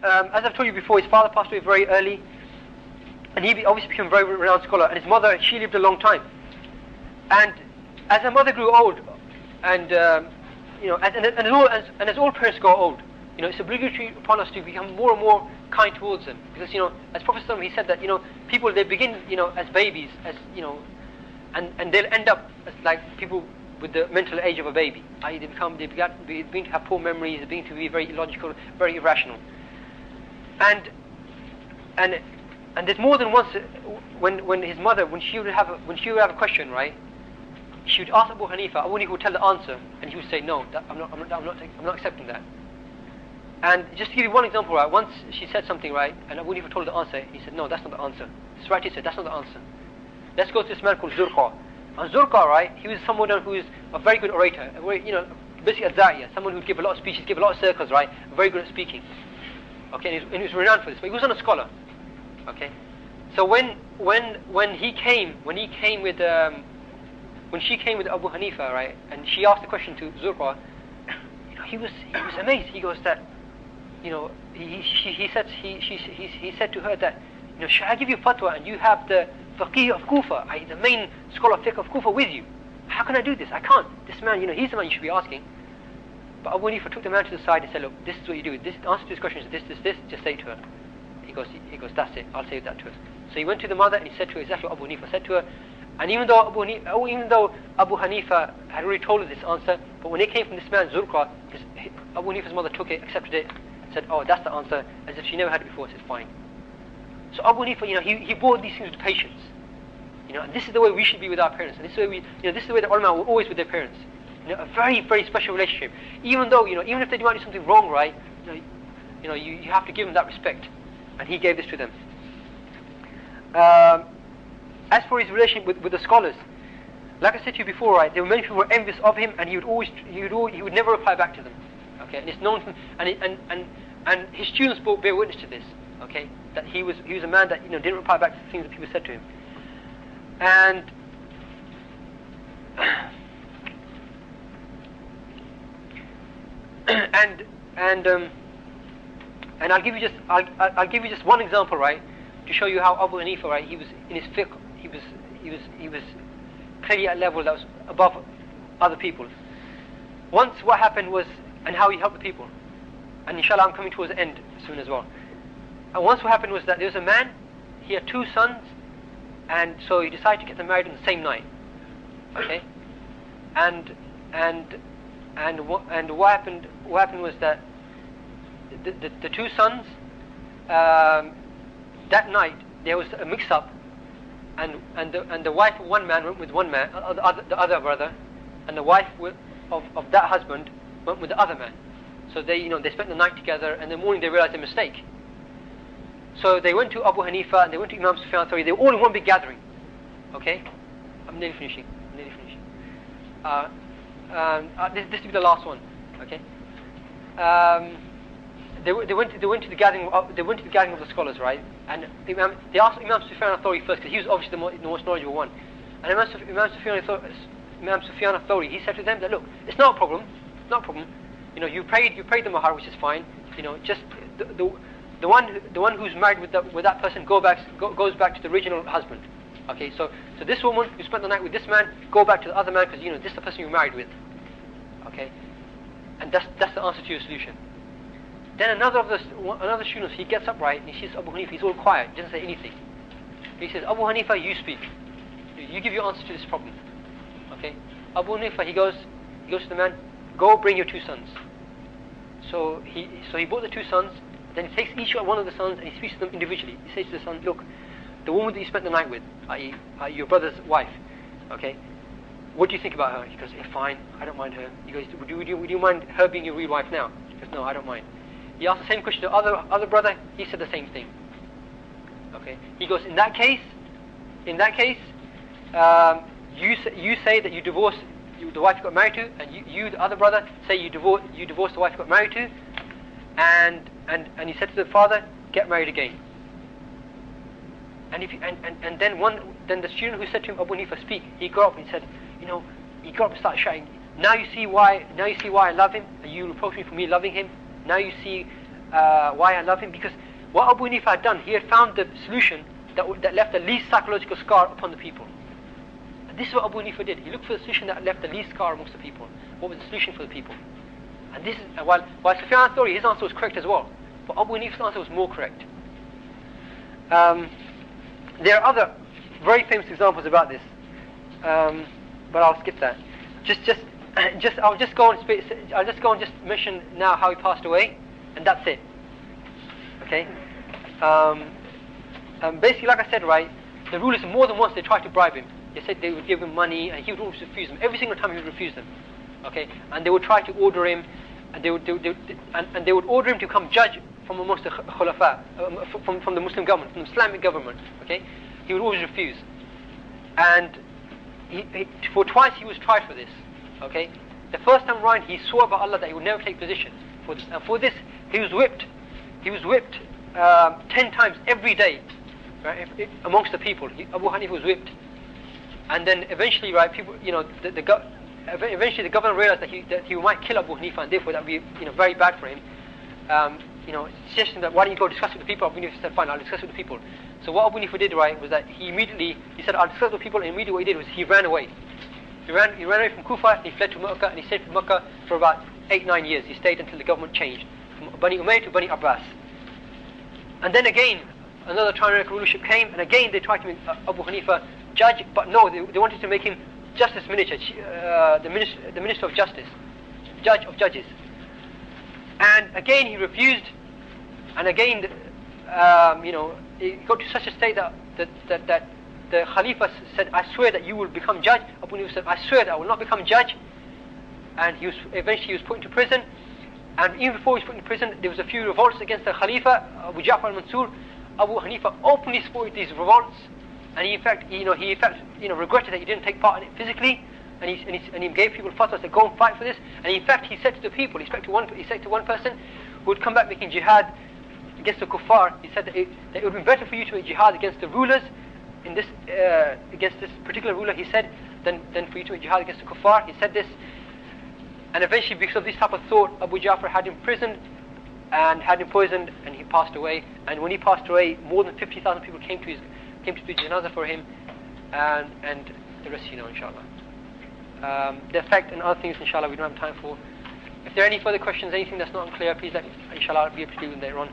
as I've told you before, his father passed away very early, and he obviously became a very renowned scholar. And his mother, she lived a long time. And as her mother grew old, and as all parents grow old, it's obligatory upon us to become more and more kind towards them, because as Prophet ﷺ, he said that people, they begin as babies, and they'll end up as like people with the mental age of a baby. They begin to have poor memories, they begin to be very illogical, very irrational. And there's more than once when his mother, when she would have a question, right? She would ask Abu Hanifa. Abu Hanifa would tell the answer, and he would say, "No, I'm not accepting that." And just to give you one example, right? Once she said something, right, and Abu Hanifa told the answer. He said, "No, that's not the answer." This right, he said, "That's not the answer." Let's go to this man called Zurqa. And Zurqa, right, he was someone who is a very good orator, basically a da'iyah, someone who would give a lot of speeches, give a lot of circles, right, very good at speaking. Okay, and he was renowned for this, but he wasn't a scholar. Okay, so when she came with Abu Hanifa, right, and she asked the question to Zurqa, he was amazed. He goes that, he said to her that, should I give you fatwa and you have the faqih of Kufa, the main scholar of fiqh of Kufa with you? How can I do this? I can't. This man, he's the man you should be asking. But Abu Hanifa took the man to the side and said, look, this is what you do. This answer to this question is this. Just say it to her. He goes, that's it. I'll say that to her. So he went to the mother and he said to her exactly what Abu Hanifa said to her. And even though Abu Hanifa had already told her this answer, but when it came from this man Zurqa, Abu Hanifa's mother took it, accepted it, said, oh, that's the answer, as if she never had it before. Said, fine. So Abu Hanifa, he bore these things with patience. And this is the way we should be with our parents. And this is the way this is the way the ulama were always with their parents. A very, very special relationship. Even though, even if they might do something wrong, right, you have to give them that respect. And he gave this to them. As for his relationship with the scholars, like I said to you before, right, there were many people who were envious of him, and he would never reply back to them. Okay, and it's known, and his students bear witness to this. Okay, that he was a man that didn't reply back to the things that people said to him. And I'll give you just one example, right, to show you how Abu Hanifa, right, he was in his fiqh, he was clearly at a level that was above other people. Once what happened was, and how he helped the people, and inshallah I'm coming towards the end soon as well. And once what happened was that there was a man, he had two sons, and so he decided to get them married on the same night. Okay, and what happened was that the two sons, that night there was a mix-up, and the wife of one man went with one man, the other brother, and the wife of that husband went with the other man. So they spent the night together, and in the morning they realized their mistake. So they went to Abu Hanifa and they went to Imam Sufyan al-Thawri. They were all in one big gathering. Okay, I'm nearly finishing. This will be the last one. Okay. They went to the gathering. They went to the gathering of the scholars, right? And they asked Imam Sufyan al-Thawri first, because he was obviously the most knowledgeable one. And Imam Sufyan al-Thawri, he said to them that, look, it's not a problem. It's not a problem. You paid the mahar, which is fine. Just the one who's married with that person goes back to the original husband. Okay, so this woman who spent the night with this man, go back to the other man, because this is the person you're married with. Okay, and that's the answer to your solution. Then another student, he gets up, right, and he sees Abu Hanifa. He's all quiet, he doesn't say anything. He says, Abu Hanifa, you speak. You give your answer to this problem. Okay, Abu Hanifa, he goes to the man, go bring your two sons. So he brought the two sons. Then he takes each one of the sons and he speaks to them individually. He says to the son, look, the woman that you spent the night with, i.e. your brother's wife, okay, what do you think about her? He goes, yeah, fine, I don't mind her. He goes, would you mind her being your real wife now? He goes, no, I don't mind. He asked the same question to the other brother. He said the same thing. Okay, he goes, in that case, you say that you divorce the wife you got married to, and you the other brother, say you divorce the wife you got married to, and he said to the father, get married again. And then the student who said to him, Abu Hanifa, speak, he got up and he said, he got up and started shouting, now you see why I love him, and you reproach me for me loving him. Now you see why I love him? Because what Abu Hanifah had done, he had found the solution that left the least psychological scar upon the people. And this is what Abu Hanifah did. He looked for the solution that left the least scar amongst the people. What was the solution for the people? And this is, while Sufyan al-Thawri, his answer was correct as well, but Abu Hanifah's answer was more correct. There are other very famous examples about this, but I'll skip that. I'll just go and just mention now how he passed away, and that's it. Okay. Basically, like I said, right, the rulers more than once they tried to bribe him. They said they would give him money, and he would always refuse them. Every single time he would refuse them. Okay, and they would try to order him, and they would order him to come judge from amongst the khulafa, from the Muslim government, from the Islamic government. Okay, he would always refuse, and for twice he was tried for this. Okay, the first time round he swore by Allah that he would never take position for this, and for this he was whipped. He was whipped 10 times every day, right? Amongst the people, Abu Hanifah was whipped, and then eventually, right, people, eventually the governor realized that he might kill Abu Hanifah, and therefore that would be very bad for him. Suggesting that why don't you go discuss with the people? Abu Hanifah said, fine, I'll discuss with the people. So what Abu Hanifah did, right, was that he said, I'll discuss with the people, and immediately what he did was he ran away. He ran away from Kufa, he fled to Makkah, and he stayed in Makkah for about 8-9 years. He stayed until the government changed from Bani Umayyah to Bani Abbas. And then again, another tyrannical rulership came, and again they tried to make Abu Hanifah judge, but no, they wanted to make him justice minister, the minister of justice, judge of judges. And again he refused, and again, it got to such a state that the Khalifa said, I swear that you will become judge. Abu Hanifah said, I swear that I will not become judge. And eventually he was put into prison. And even before he was put into prison, there was a few revolts against the Khalifa, Abu Ja'far al-Mansur. Abu Hanifah openly supported these revolts, and he in fact regretted that he didn't take part in it physically, and he gave people fatwas to go and fight for this. And in fact, he said to the people, he said to one person who would come back making jihad against the kuffar, he said that it would be better for you to make jihad against the rulers against this particular ruler, he said, than for you to make jihad against the kuffar. He said this, and eventually, because of this type of thought, Abu Ja'far had him imprisoned and had him poisoned, and he passed away. And when he passed away, more than 50,000 people came to do janazah for him, and the rest you know, inshallah. The effect and other things, inshallah, we don't have time for. If there are any further questions, anything that's not unclear, please let me, inshallah, I'll be able to do them later on.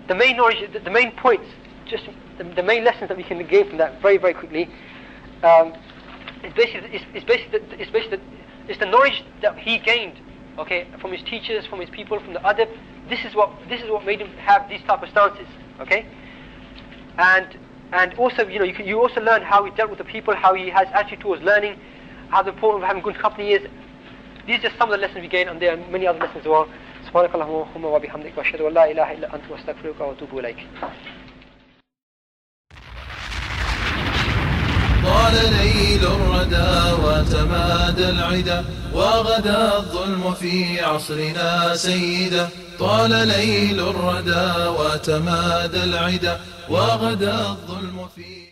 The main knowledge, the main points, just the main lessons that we can gain from that very, very quickly, it's the knowledge that he gained, okay, from his teachers, from his people, from the adab. This is what made him have these type of stances, okay. And also, you also learn how he dealt with the people, how he has attitude towards learning, how the importance of having good company is. These are just some of the lessons we gain, and there are many other lessons as well. سبحانك اللهم وبحمدك واشهد ان لا اله الا انت واستغفرك واتوب اليك. طال ليل الردى وتمادى العدا وغدا الظلم في عصرنا سيدا. طال ليل الردى وتمادى العدا وغدا الظلم في